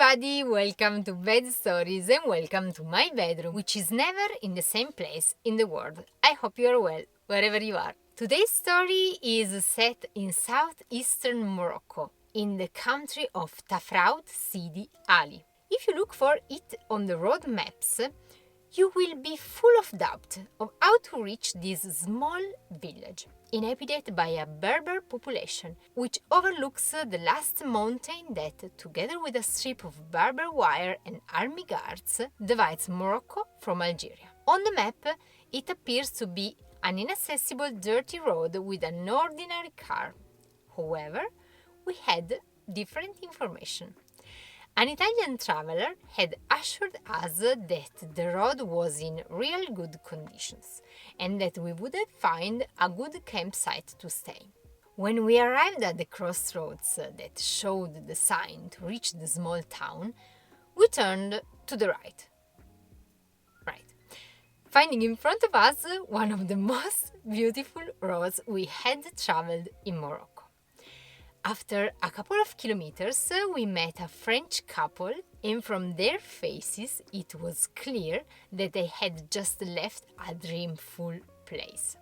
everybody, welcome to Bed Stories and welcome to my bedroom, which is never in the same place in the world. I hope you are well, wherever you are. Today's story is set in southeastern Morocco, in the country of Tafraout Sidi Ali. If you look for it on the road maps, you will be full of doubt of how to reach this small village, inhabited by a Berber population, which overlooks the last mountain that, together with a strip of barbed wire and army guards, divides Morocco from Algeria. On the map, it appears to be an inaccessible dirty road with an ordinary car. However, we had different information. An Italian traveler had assured us that the road was in real good conditions and that we would find a good campsite to stay. When we arrived at the crossroads that showed the sign to reach the small town, we turned to the right, finding in front of us one of the most beautiful roads we had traveled in Morocco. After a couple of kilometers, we met a French couple, and from their faces it was clear that they had just left a dreamful place.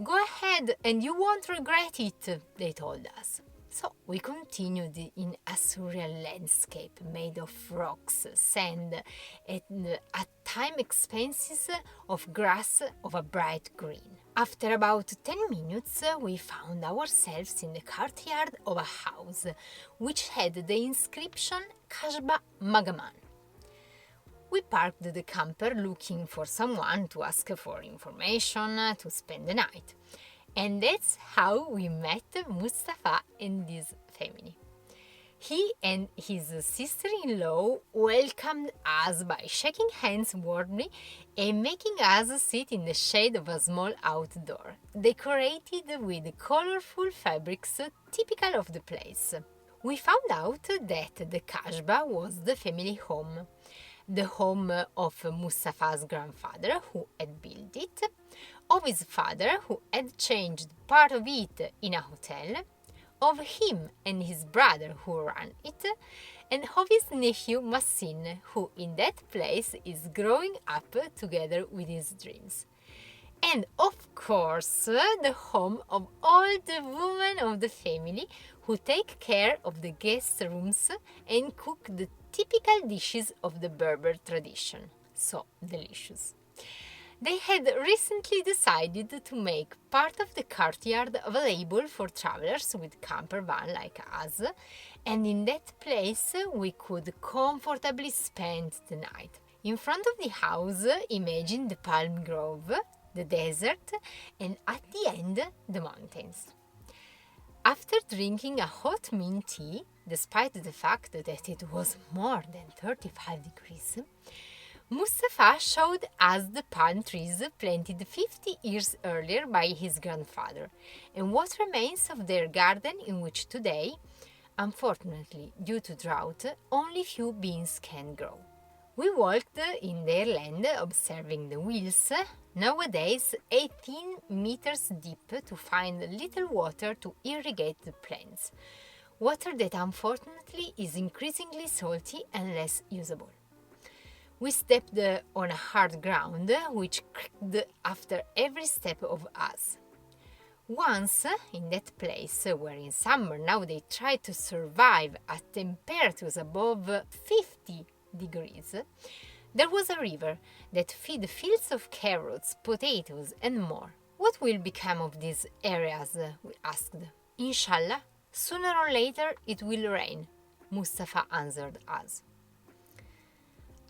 "Go ahead and you won't regret it," they told us. So we continued in a surreal landscape made of rocks, sand, and at times expanses of grass of a bright green. After about 10 minutes, we found ourselves in the courtyard of a house, which had the inscription Kasba Maggaman. We parked the camper looking for someone to ask for information to spend the night. And that's how we met Mustafa and his family. He and his sister-in-law welcomed us by shaking hands warmly and making us sit in the shade of a small outdoor, decorated with colorful fabrics typical of the place. We found out that the Kasbah was the family home, the home of Mustafa's grandfather who had built it, of his father who had changed part of it in a hotel, of him and his brother who ran it, and of his nephew Massin, who in that place is growing up together with his dreams. And of course, the home of all the women of the family who take care of the guest rooms and cook the typical dishes of the Berber tradition. So delicious. They had recently decided to make part of the courtyard available for travelers with camper van like us, and in that place we could comfortably spend the night. In front of the house, imagine the palm grove, the desert, and at the end, the mountains. After drinking a hot mint tea, despite the fact that it was more than 35 degrees, Mustafa showed us the palm trees planted 50 years earlier by his grandfather, and what remains of their garden in which today, unfortunately due to drought, only few beans can grow. We walked in their land observing the wheels, nowadays 18 meters deep, to find little water to irrigate the plants, water that unfortunately is increasingly salty and less usable. We stepped on a hard ground, which creaked after every step of us. Once, in that place where in summer now they try to survive at temperatures above 50 degrees, there was a river that fed fields of carrots, potatoes, and more. What will become of these areas? We asked. Inshallah, sooner or later it will rain, Mustafa answered us.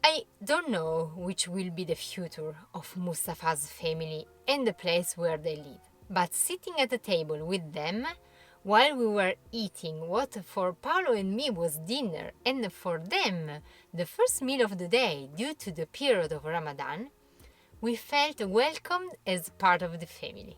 I don't know which will be the future of Mustafa's family and the place where they live, but sitting at the table with them, while we were eating what for Paolo and me was dinner and for them the first meal of the day due to the period of Ramadan, we felt welcomed as part of the family.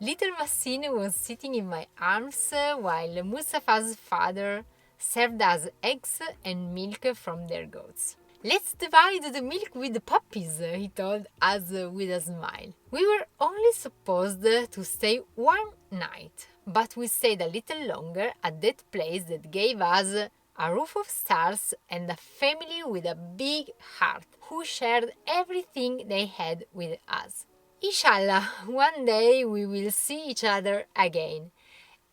Little Massin was sitting in my arms while Mustafa's father served us eggs and milk from their goats. "Let's divide the milk with the puppies," he told us with a smile. We were only supposed to stay one night, but we stayed a little longer at that place that gave us a roof of stars, and a family with a big heart who shared everything they had with us. Inshallah, one day we will see each other again.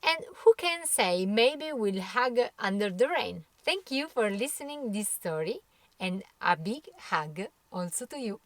And who can say, maybe we'll hug under the rain. Thank you for listening this story, and a big hug also to you.